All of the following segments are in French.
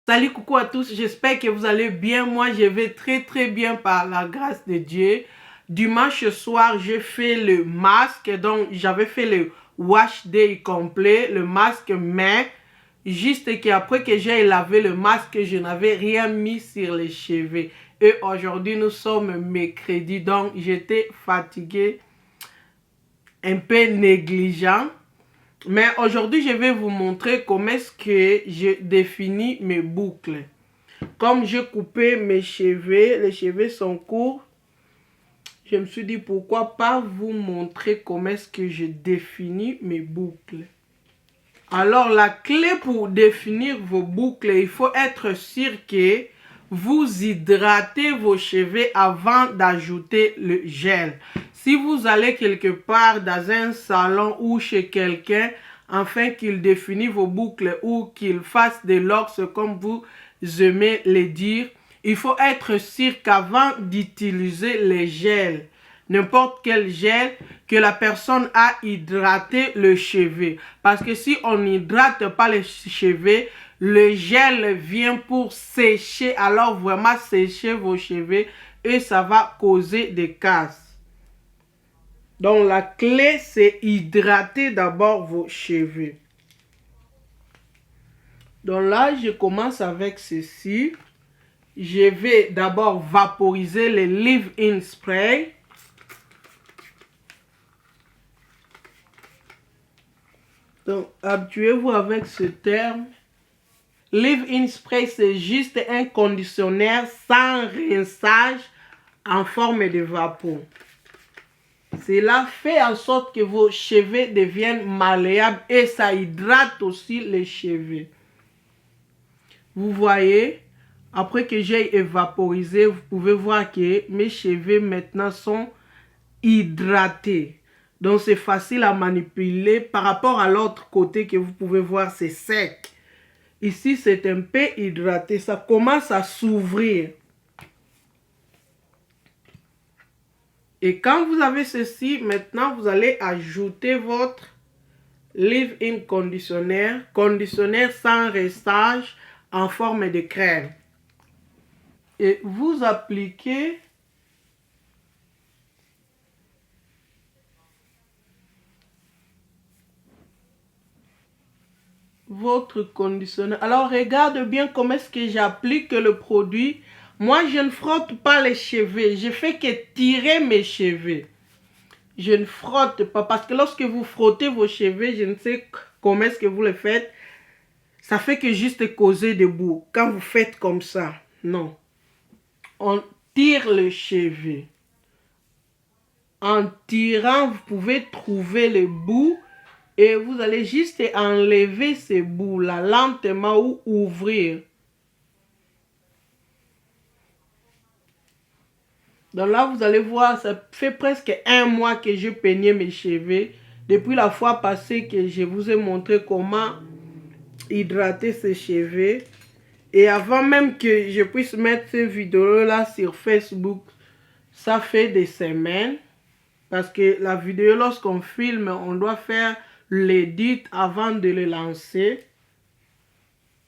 Salut, coucou à tous, j'espère que vous allez bien. Moi, je vais très bien par la grâce de Dieu. Dimanche soir, j'ai fait le masque, donc j'avais fait le wash day complet, le masque main. Juste qu'après que j'ai lavé le masque, je n'avais rien mis sur les cheveux. Et aujourd'hui, nous sommes mercredi, donc j'étais fatigué, un peu négligent. Mais aujourd'hui, je vais vous montrer comment est-ce que je définis mes boucles. Comme j'ai coupé mes cheveux, les cheveux sont courts, je me suis dit pourquoi pas vous montrer comment est-ce que je définis mes boucles. Alors la clé pour définir vos boucles, il faut être sûr que vous hydratez vos cheveux avant d'ajouter le gel. Si vous allez quelque part dans un salon ou chez quelqu'un, afin qu'il définisse vos boucles ou qu'il fasse des locks comme vous aimez les dire, il faut être sûr qu'avant d'utiliser les gels, n'importe quel gel, que la personne a hydraté le cheveu. Parce que si on n'hydrate pas les cheveux, le gel vient pour sécher, alors vraiment sécher vos cheveux et ça va causer des casses. Donc la clé, c'est hydrater d'abord vos cheveux. Donc là, je commence avec ceci. Je vais d'abord vaporiser le leave-in spray. Donc, habituez-vous avec ce terme. Leave-in spray, c'est juste un conditionnaire sans rinçage en forme de vapeur. Cela fait en sorte que vos cheveux deviennent malléables et ça hydrate aussi les cheveux. Vous voyez, après que j'ai évaporisé, vous pouvez voir que mes cheveux maintenant sont hydratés. Donc c'est facile à manipuler par rapport à l'autre côté que vous pouvez voir, c'est sec. Ici, c'est un peu hydraté. Ça commence à s'ouvrir. Et quand vous avez ceci, maintenant, vous allez ajouter votre leave-in conditionnaire. Conditionnaire sans restage en forme de crème. Et vous appliquez votre conditionnaire. Alors, regarde bien comment est-ce que j'applique le produit. Moi, je ne frotte pas les cheveux. Je fais que tirer mes cheveux. Je ne frotte pas parce que lorsque vous frottez vos cheveux, je ne sais comment est-ce que vous le faites. Ça fait que juste causer debout. Quand vous faites comme ça, non. On tire le cheveu. En tirant, vous pouvez trouver le bout. Et vous allez juste enlever ces bouts-là lentement ou ouvrir. Donc là, vous allez voir, ça fait presque un mois que je peignais mes cheveux. Depuis la fois passée que je vous ai montré comment hydrater ses cheveux. Et avant même que je puisse mettre ces vidéos-là sur Facebook, ça fait des semaines. Parce que la vidéo, lorsqu'on filme, on doit faire l'édit avant de le lancer.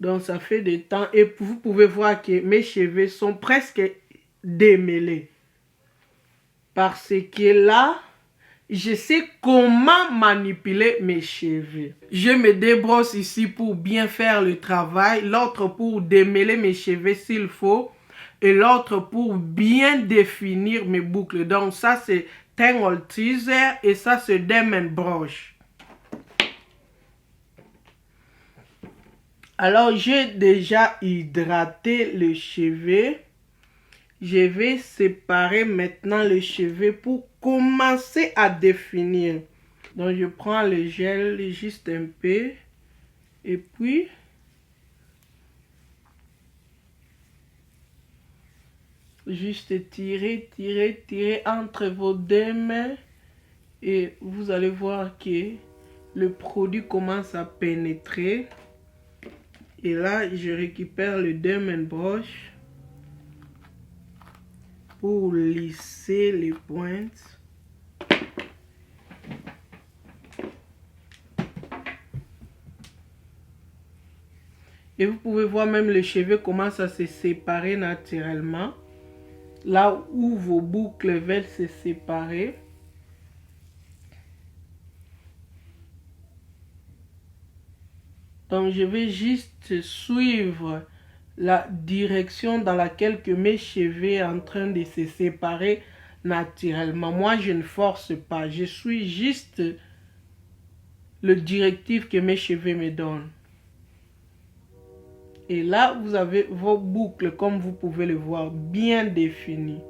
Donc ça fait des temps. Et vous pouvez voir que mes cheveux sont presque démêlés. Parce que là, je sais comment manipuler mes cheveux. Je me débrosse ici pour bien faire le travail. L'autre pour démêler mes cheveux s'il faut. Et l'autre pour bien définir mes boucles. Donc ça c'est Tangle Teaser et ça c'est Diamond Brush. Alors j'ai déjà hydraté le cheveu. Je vais séparer maintenant les cheveux pour commencer à définir. Donc je prends le gel juste un peu. Et puis juste tirer entre vos deux mains. Et vous allez voir que le produit commence à pénétrer. Et là, je récupère le Diamond Brush pour lisser les pointes. Et vous pouvez voir même les cheveux commencent à se séparer naturellement. Là où vos boucles veulent se séparer. Donc je vais juste suivre la direction dans laquelle que mes cheveux sont en train de se séparer naturellement. Moi, je ne force pas. Je suis juste le directif que mes cheveux me donnent. Et là, vous avez vos boucles, comme vous pouvez le voir, bien définies.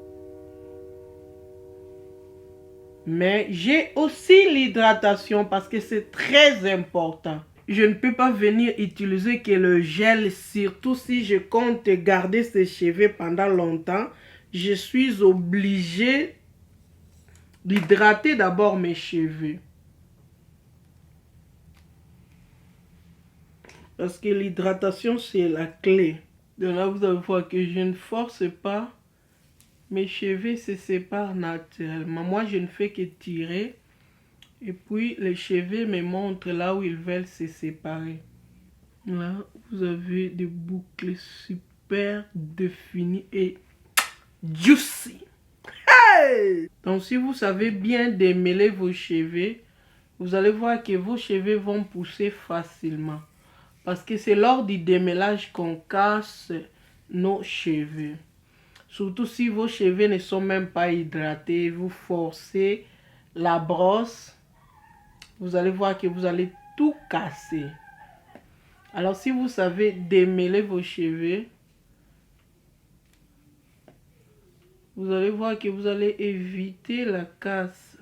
Mais j'ai aussi l'hydratation parce que c'est très important. Je ne peux pas venir utiliser que le gel, surtout si je compte garder ces cheveux pendant longtemps. Je suis obligée d'hydrater d'abord mes cheveux. Parce que l'hydratation, c'est la clé. Donc là, vous allez voir que je ne force pas. Mes cheveux se séparent naturellement. Moi, je ne fais que tirer. Et puis, les cheveux me montrent là où ils veulent se séparer. Là, vous avez des boucles super définies et juicy. Hey! Donc, si vous savez bien démêler vos cheveux, vous allez voir que vos cheveux vont pousser facilement. Parce que c'est lors du démêlage qu'on casse nos cheveux. Surtout si vos cheveux ne sont même pas hydratés, vous forcez la brosse, vous allez voir que vous allez tout casser. Alors si vous savez démêler vos cheveux, vous allez voir que vous allez éviter la casse.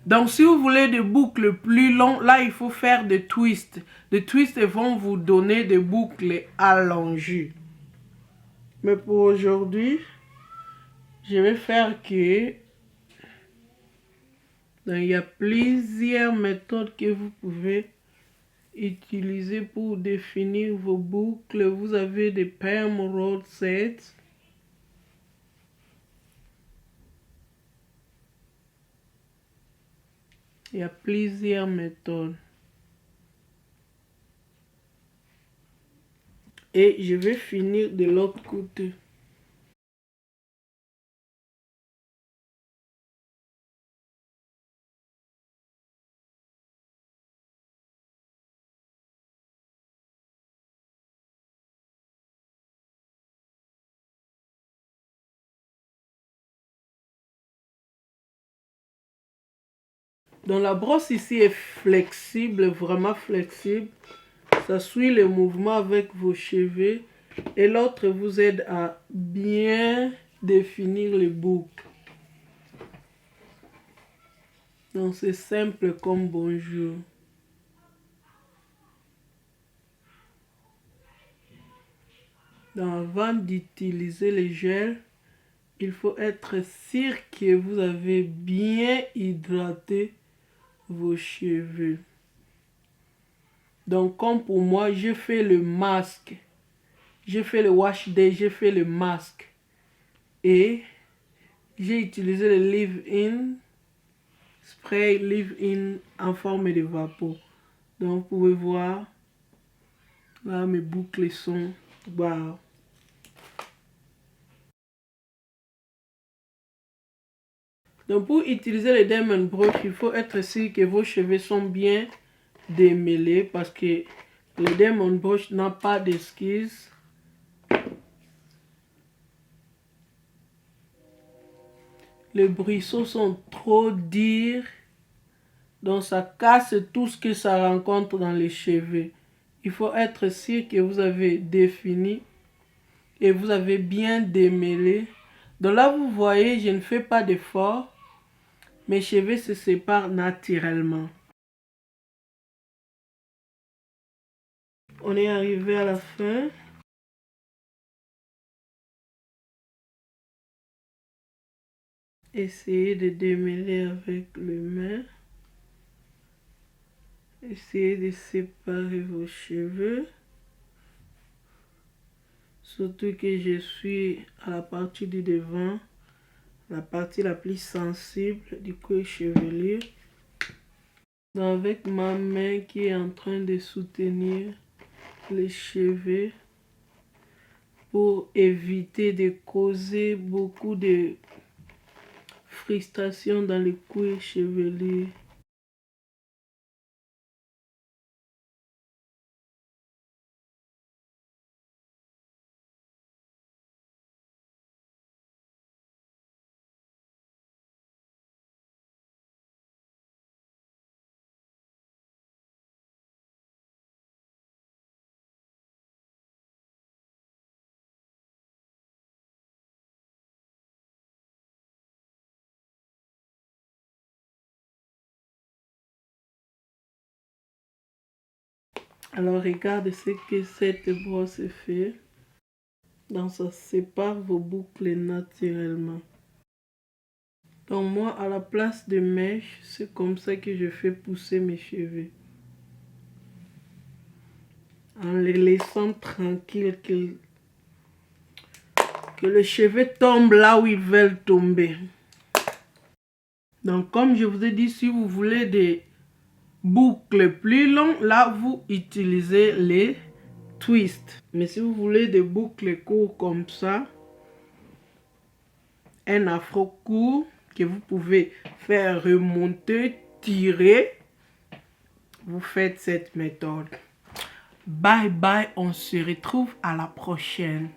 Donc, si vous voulez des boucles plus longues, là, il faut faire des twists. Les twists vont vous donner des boucles allongées. Mais pour aujourd'hui, je vais faire que... Donc, il y a plusieurs méthodes que vous pouvez utiliser pour définir vos boucles. Vous avez des perm roll sets. Il y a plusieurs méthodes. Et je vais finir de l'autre côté. Donc la brosse ici est flexible, vraiment flexible. Ça suit le mouvement avec vos cheveux. Et l'autre vous aide à bien définir les boucles. Donc c'est simple comme bonjour. Donc avant d'utiliser les gels, il faut être sûr que vous avez bien hydraté vos cheveux. Donc, comme pour moi, je fais le masque. Je fais le wash day, je fais le masque. Et j'ai utilisé le leave-in, spray leave-in en forme de vapeur. Donc, vous pouvez voir, là, mes boucles sont... Wow. Donc, pour utiliser le diamond brush, il faut être sûr que vos cheveux sont bien démêlés parce que le diamond brush n'a pas d'esquisse. Les brisseaux sont trop durs, donc ça casse tout ce que ça rencontre dans les cheveux. Il faut être sûr que vous avez défini et vous avez bien démêlé. Donc là, vous voyez, je ne fais pas d'effort. Mes cheveux se séparent naturellement. On est arrivé à la fin. Essayez de démêler avec le main. Essayez de séparer vos cheveux. Surtout que je suis à la partie du devant, la partie la plus sensible du cuir chevelu. Donc avec ma main qui est en train de soutenir les cheveux pour éviter de causer beaucoup de frustration dans le cuir chevelu. Alors regarde ce que cette brosse fait. Donc ça sépare vos boucles naturellement. Donc moi, à la place de mèche, c'est comme ça que je fais pousser mes cheveux. En les laissant tranquilles, que les cheveux tombent là où ils veulent tomber. Donc comme je vous ai dit, si vous voulez des boucles plus longues, là vous utilisez les twists. Mais si vous voulez des boucles courtes comme ça, un afro court que vous pouvez faire remonter, tirer, vous faites cette méthode. Bye bye, on se retrouve à la prochaine.